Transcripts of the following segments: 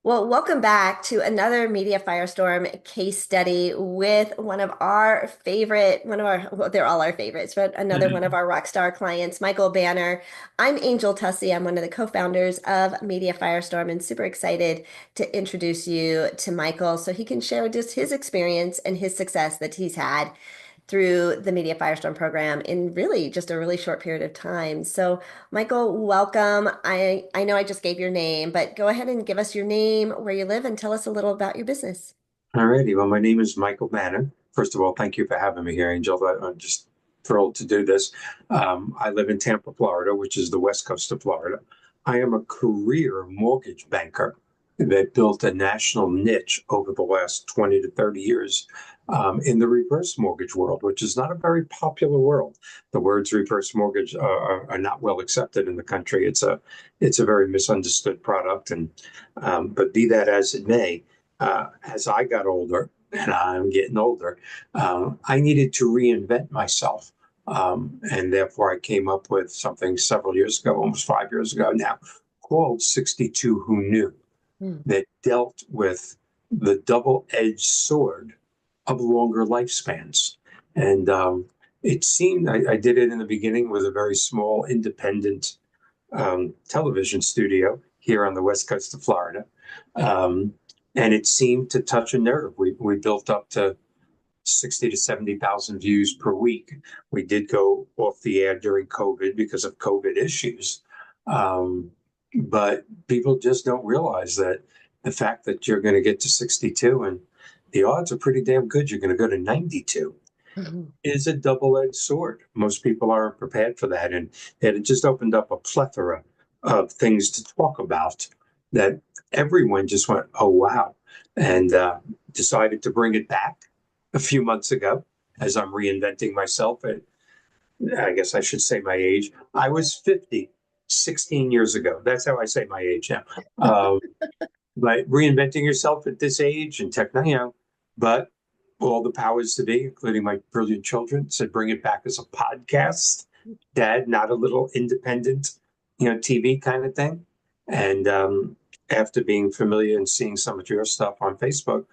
Well, welcome back to another Media Firestorm case study with well, they're all our favorites, but another one of Mhm. our rock star clients, Michael Banner. I'm Angel Tussey. I'm one of the co-founders of Media Firestorm and super excited to introduce you to Michael so he can share just his experience and his success that he's had through the Media Firestorm program in really just a really short period of time. So, Michael, welcome. I know I just gave your name, but go ahead and give us your name, where you live, and tell us a little about your business. All righty. Well, my name is Michael Bannon. First of all, thank you for having me here, Angel. I'm just thrilled to do this. I live in Tampa, Florida, which is the west coast of Florida. I am a career mortgage banker that built a national niche over the last 20 to 30 years in the reverse mortgage world, which is not a very popular world. The words reverse mortgage are not well accepted in the country. It's a very misunderstood product, and but be that as it may, as I got older, and I'm getting older, I needed to reinvent myself. And therefore, I came up with something several years ago, almost 5 years ago now, called 62 Who Knew, Hmm. that dealt with the double edged sword of longer lifespans. And it seemed I did it in the beginning with a very small independent television studio here on the west coast of Florida. Um, and it seemed to touch a nerve. We built up to 60 to 70,000 views per week. We did go off the air during COVID because of COVID issues. Um, but people just don't realize that the fact that you're going to get to 62 and the odds are pretty damn good you're going to go to 92 Mhm. is a double-edged sword. Most people aren't prepared for that, and it just opened up a plethora of things to talk about that everyone just went, "Oh wow," and decided to bring it back a few months ago as I'm reinventing myself. And I guess I should say my age. I was 50 16 years ago. That's how I say my age now. Um, but reinventing yourself at this age and but all the powers to be, including my brilliant children, said bring it back as a podcast. Dad, not a little independent, TV kind of thing. And after being familiar and seeing some of your stuff on Facebook,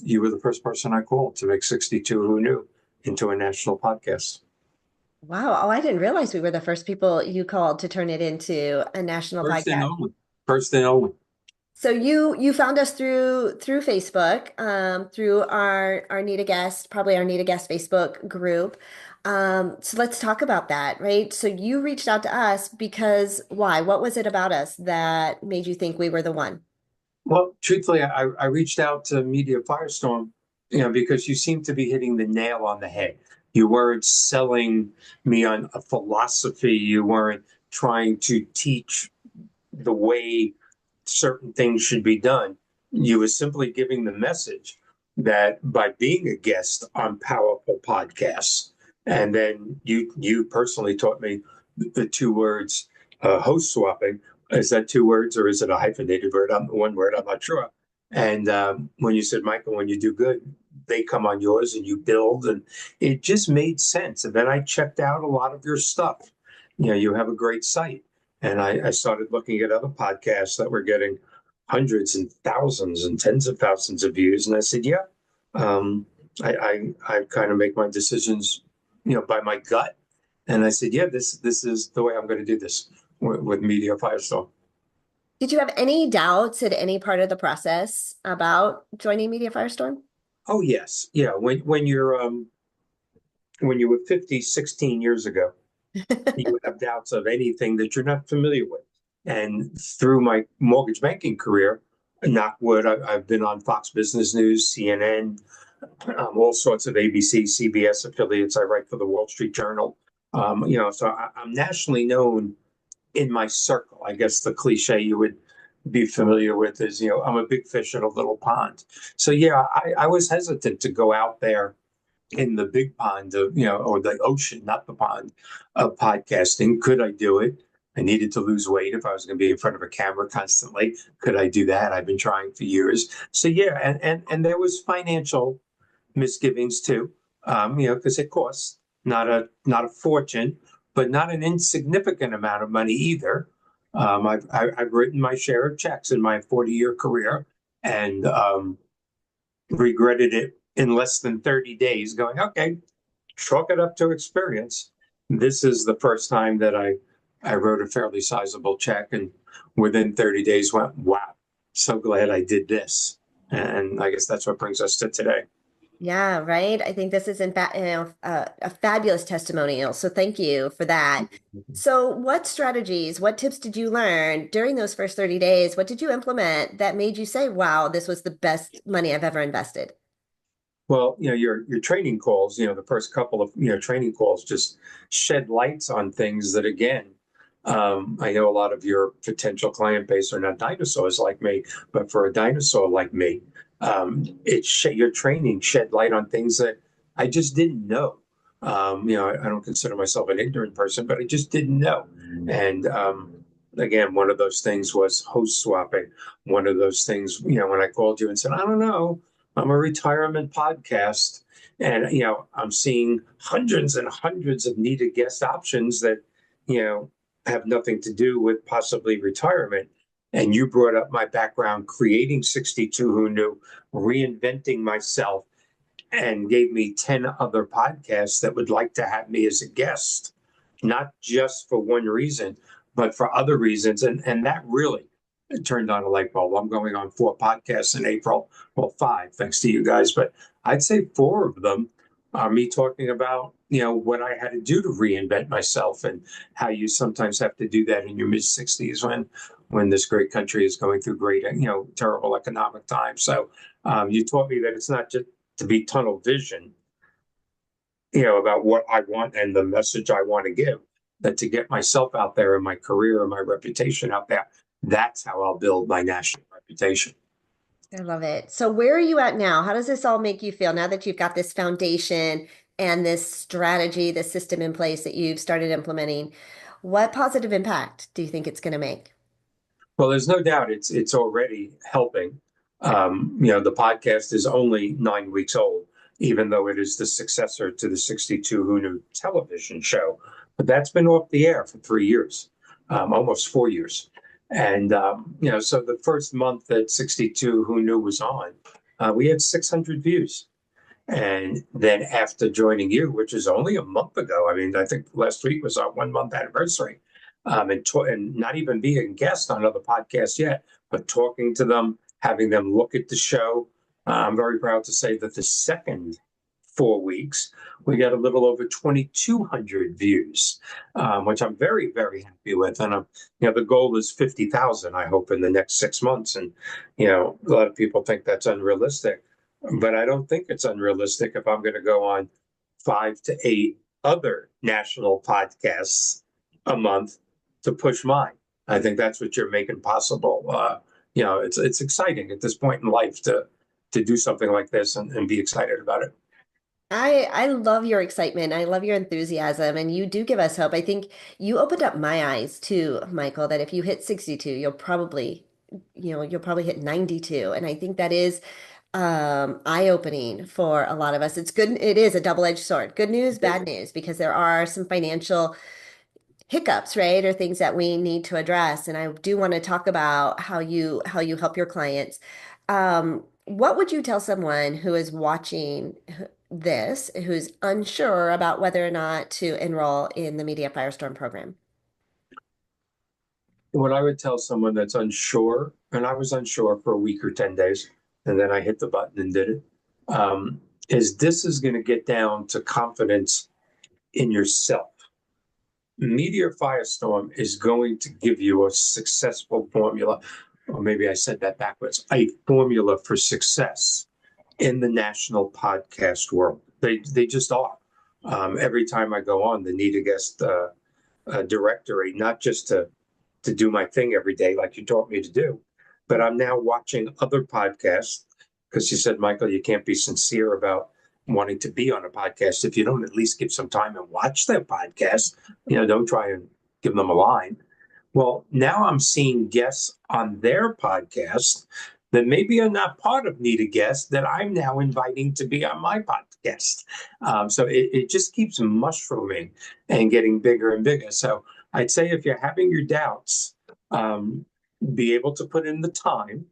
you were the first person I called to make 62 Who Knew into a national podcast. Wow. Oh, I didn't realize we were the first people you called to turn it into a national First and podcast. only. First and only. So you found us through Facebook, through our Need a Guest, probably our Need a Guest Facebook group. So let's talk about that, right? So you reached out to us because why? What was it about us that made you think we were the one? Well, truthfully, I reached out to Media Firestorm, because you seem to be hitting the nail on the head. You weren't selling me on a philosophy. You weren't trying to teach the way certain things should be done. You were simply giving the message that by being a guest on powerful podcasts, and then you personally taught me the two words host swapping. Is that two words or is it a hyphenated word? One word. I'm not sure. And when you said, Michael, when you do good, they come on yours and you build, and it just made sense. And then I checked out a lot of your stuff. You have a great site, and I started looking at other podcasts that were getting hundreds and thousands and tens of thousands of views. And I said, yeah, I kind of make my decisions, by my gut. And I said, yeah, this is the way I'm going to do this with Media Firestone. Did you have any doubts at any part of the process about joining Media Firestorm? Oh yes, yeah. When you were 50, 16 years ago, you have doubts of anything that you're not familiar with. And through my mortgage banking career, knock wood, I've been on Fox Business News, CNN, all sorts of ABC, CBS affiliates. I write for the Wall Street Journal. So I'm nationally known in my circle. I guess the cliche you would be familiar with is, I'm a big fish in a little pond. So yeah, I was hesitant to go out there in the big pond of, or the ocean, not the pond of podcasting. Could I do it? I needed to lose weight if I was going to be in front of a camera constantly. Could I do that? I've been trying for years. So yeah, and there was financial misgivings too, because it costs not a fortune, but not an insignificant amount of money either. I've written my share of checks in my 40-year career, and regretted it in less than 30 days, going, okay, chalk it up to experience. This is the first time that I wrote a fairly sizable check, and within 30 days went, wow, so glad I did this. And I guess that's what brings us to today. Yeah, right. I think this is in fact, a fabulous testimonial. So thank you for that. So what strategies, what tips did you learn during those first 30 days? What did you implement that made you say, wow, this was the best money I've ever invested? Well, your training calls, the first couple of training calls just shed lights on things that, again, I know a lot of your potential client base are not dinosaurs like me, but for a dinosaur like me, your training shed light on things that I just didn't know. I don't consider myself an ignorant person, but I just didn't know. And again, one of those things was host swapping. One of those things, when I called you and said, I don't know. I'm a retirement podcast, and I'm seeing hundreds and hundreds of needed guest options that you know have nothing to do with possibly retirement. And you brought up my background creating 62 Who Knew, reinventing myself, and gave me 10 other podcasts that would like to have me as a guest, not just for one reason, but for other reasons. And that really turned on a light bulb. I'm going on 4 podcasts in April. Well, 5, thanks to you guys. But I'd say 4 of them are me talking about, what I had to do to reinvent myself, and how you sometimes have to do that in your mid 60s when this great country is going through great, terrible economic times. So you taught me that it's not just to be tunnel vision, about what I want and the message I want to give, that to get myself out there and my career and my reputation out there, that's how I'll build my national reputation. I love it. So where are you at now? How does this all make you feel now that you've got this foundation and this strategy, this system in place that you've started implementing? What positive impact do you think it's going to make? Well, there's no doubt it's already helping. The podcast is only 9 weeks old, even though it is the successor to the 62 Who Knew television show. But that's been off the air for 3 years, almost 4 years. And so the first month that 62 Who Knew was on, we had 600 views. And then after joining you, which is only a month ago, I mean, I think last week was our 1 month anniversary, and not even being a guest on other podcasts yet, but talking to them, having them look at the show. I'm very proud to say that the second 4 weeks, we got a little over 2,200 views, which I'm very, very happy with. And the goal is 50,000, I hope, in the next 6 months. And a lot of people think that's unrealistic, but I don't think it's unrealistic if I'm going to go on 5 to 8 other national podcasts a month to push mine. I think that's what you're making possible. It's exciting at this point in life to do something like this and be excited about it. I love your excitement. I love your enthusiasm, and you do give us hope. I think you opened up my eyes too, Michael, that if you hit 62, you'll probably hit 92. And I think that is eye-opening for a lot of us. It's good. It is a double-edged sword. Good news, bad news, because there are some financial hiccups, right? Or things that we need to address. And I do want to talk about how you help your clients. What would you tell someone who is watching this, who's unsure about whether or not to enroll in the Media Firestorm program? What I would tell someone that's unsure, and I was unsure for a week or 10 days, and then I hit the button and did it, is this is going to get down to confidence in yourself. Meteor Firestorm is going to give you a successful formula, or maybe I said that backwards, a formula for success in the national podcast world. They just are. Every time I go on the Need a Guest directory, not just to do my thing every day like you taught me to do, but I'm now watching other podcasts, because you said, Michael, you can't be sincere about wanting to be on a podcast if you don't at least give some time and watch their podcast. Don't try and give them a line. Well, now I'm seeing guests on their podcast that maybe are not part of Need a Guest that I'm now inviting to be on my podcast. So it just keeps mushrooming and getting bigger and bigger. So I'd say if you're having your doubts, um, be able to put in the time.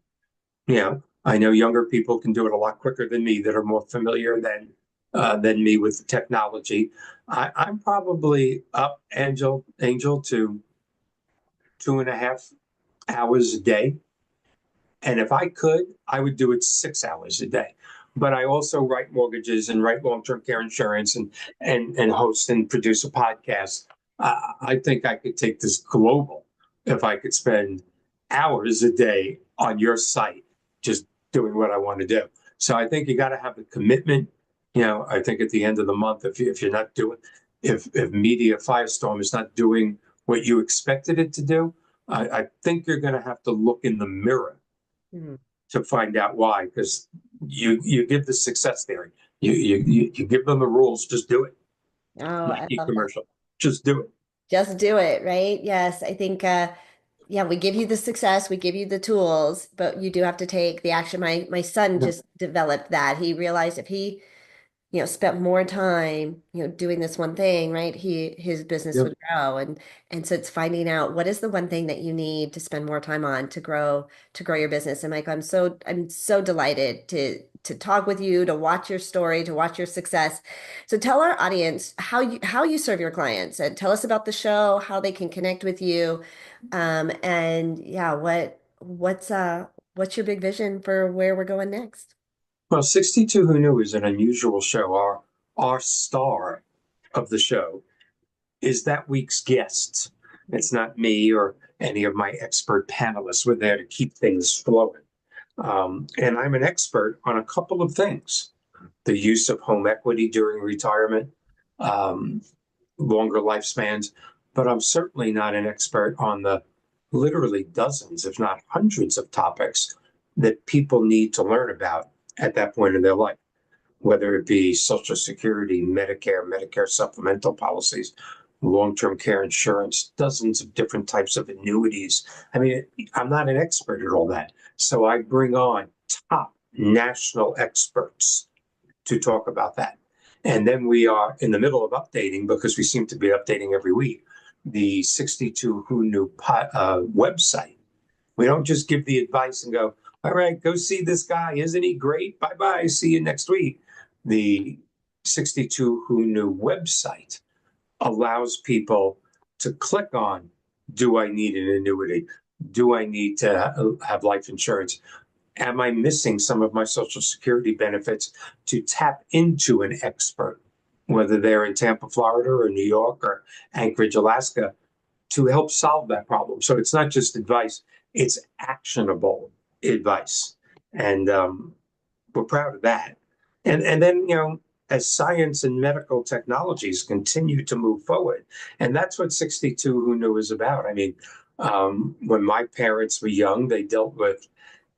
I know younger people can do it a lot quicker than me that are more familiar than me with the technology. I'm probably up, Angel, to 2.5 hours a day. And if I could, I would do it 6 hours a day. But I also write mortgages and write long-term care insurance and host and produce a podcast. I think I could take this global if I could spend hours a day on your site just doing what I want to do. So I think you got to have the commitment. I think at the end of the month, if you're not doing, if Media Firestorm is not doing what you expected it to do, I think you're going to have to look in the mirror Hmm. to find out why, because you give the success theory. You give them the rules, just do it. Oh, I Nike love that. commercial. Just do it. Just do it, right? Yes, I think yeah, we give you the success, we give you the tools, but you do have to take the action. My son Yeah. just developed that. He realized if he spent more time, doing this one thing, right? His business Yeah. would grow. And so it's finding out what is the one thing that you need to spend more time on to grow your business. And Mike, I'm so delighted to talk with you, to watch your story, to watch your success. So tell our audience how you serve your clients and tell us about the show, how they can connect with you. And yeah, what's your big vision for where we're going next? Well, 62 Who Knew is an unusual show. Our star of the show is that week's guest. It's not me or any of my expert panelists. We're there to keep things flowing. And I'm an expert on a couple of things: the use of home equity during retirement, um, longer lifespans, but I'm certainly not an expert on the literally dozens, if not hundreds of topics that people need to learn about at that point in their life, whether it be Social Security, Medicare, Medicare supplemental policies, long-term care insurance, dozens of different types of annuities. I mean, I'm not an expert at all that. So I bring on top national experts to talk about that. And then we are in the middle of updating, because we seem to be updating every week, the 62 Who Knew website. We don't just give the advice and go, all right, go see this guy. Isn't he great? Bye bye. See you next week. The 62 Who Knew website allows people to click on, do I need an annuity? Do I need to have life insurance? Am I missing some of my Social Security benefits, to tap into an expert, whether they're in Tampa, Florida, or New York, or Anchorage, Alaska, to help solve that problem? So it's not just advice, it's actionable advice. And we're proud of that. And then, as science and medical technologies continue to move forward, and that's what 62 Who Knew is about. I mean, when my parents were young, they dealt with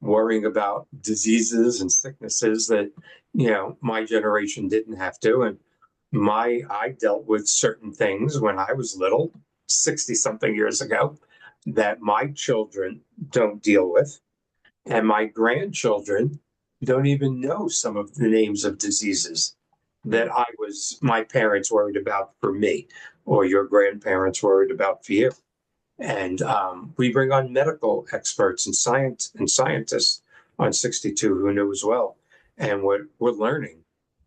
worrying about diseases and sicknesses that, my generation didn't have to. And I dealt with certain things when I was little, 60 something years ago, that my children don't deal with. And my grandchildren don't even know some of the names of diseases that my parents worried about for me, or your grandparents worried about for you. And we bring on medical experts and scientists on 62 Who Knew as well. And what we're learning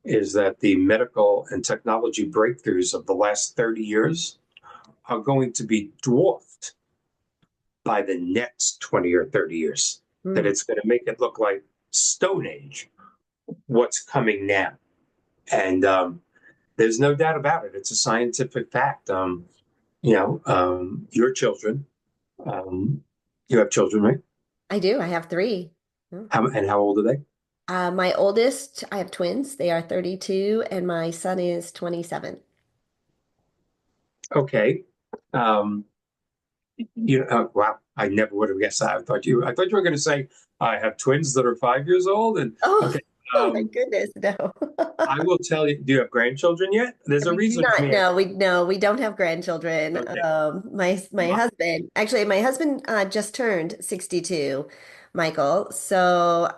is that the medical and technology breakthroughs of the last 30 years are going to be dwarfed by the next 20 or 30 years. That Mm. it's going to make it look like Stone Age, what's coming now. And there's no doubt about it. It's a scientific fact. Your children, um, you have children, right? I do. I have three. How old are they? My oldest, I have twins. They are 32, and my son is 27. Okay. Um, wow, I never would have guessed that. I thought you were going to say I have twins that are 5 years old. And Oh, okay, oh my goodness, no. I will tell you. Do you have grandchildren yet? There's a We do reason not I'm know. asking. We don't have grandchildren. Okay. My husband, actually, my husband just turned 62, Michael. So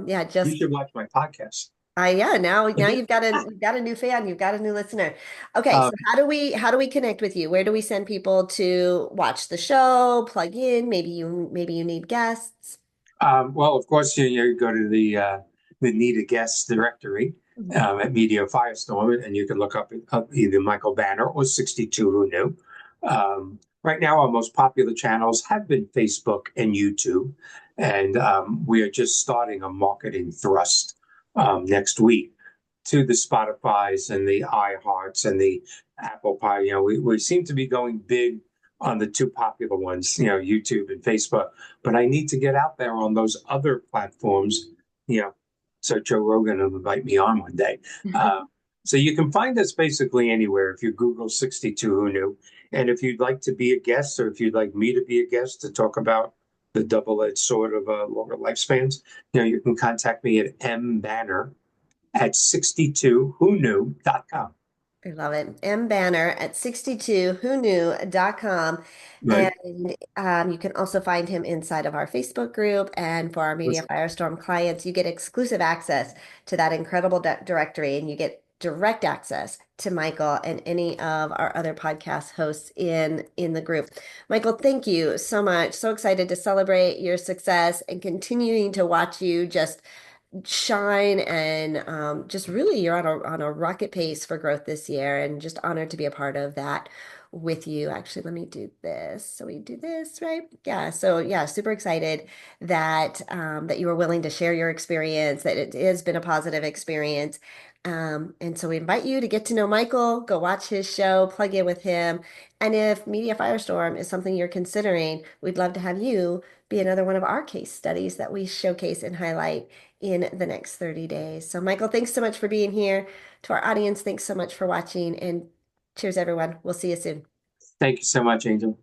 yeah, You just should watch my podcast. Yeah, now you've got a new fan, you've got a new listener. Okay, so Um, how do we connect with you? Where do we send people to watch the show, plug in? Maybe you need guests. well, of course, you go to the Need a Guest directory Mhm. at Media Firestorm, and you can look up either Michael Banner or 62 Who Knew. Right now, our most popular channels have been Facebook and YouTube, and we are just starting a marketing thrust next week to the Spotify's and the iHearts and the Apple Pie. We seem to be going big on the two popular ones, YouTube and Facebook, but I need to get out there on those other platforms, you know, so Joe Rogan will invite me on one day. Uh, so you can find us basically anywhere if you Google 62 Who Knew. And if you'd like to be a guest, or if you'd like me to be a guest to talk about the double-edged sword of longer lifespans, you can contact me at mbanner at 62whoknew.com. I love it. M Banner at 62whoknew.com. Right. And you can also find him inside of our Facebook group. And for our Media Firestorm clients, you get exclusive access to that incredible directory, and you get direct access to Michael and any of our other podcast hosts in the group. Michael, thank you so much. So excited to celebrate your success and continuing to watch you just shine and just really you're on a rocket pace for growth this year, and just honored to be a part of that with you. Actually, let me do this. So we do this, right? Yeah. So yeah, super excited that you were willing to share your experience, that it has been a positive experience. And so we invite you to get to know Michael, go watch his show, plug in with him. And if Media Firestorm is something you're considering, we'd love to have you be another one of our case studies that we showcase and highlight in the next 30 days. So, Michael, thanks so much for being here. To our audience, thanks so much for watching, and cheers, everyone. We'll see you soon. Thank you so much, Angel.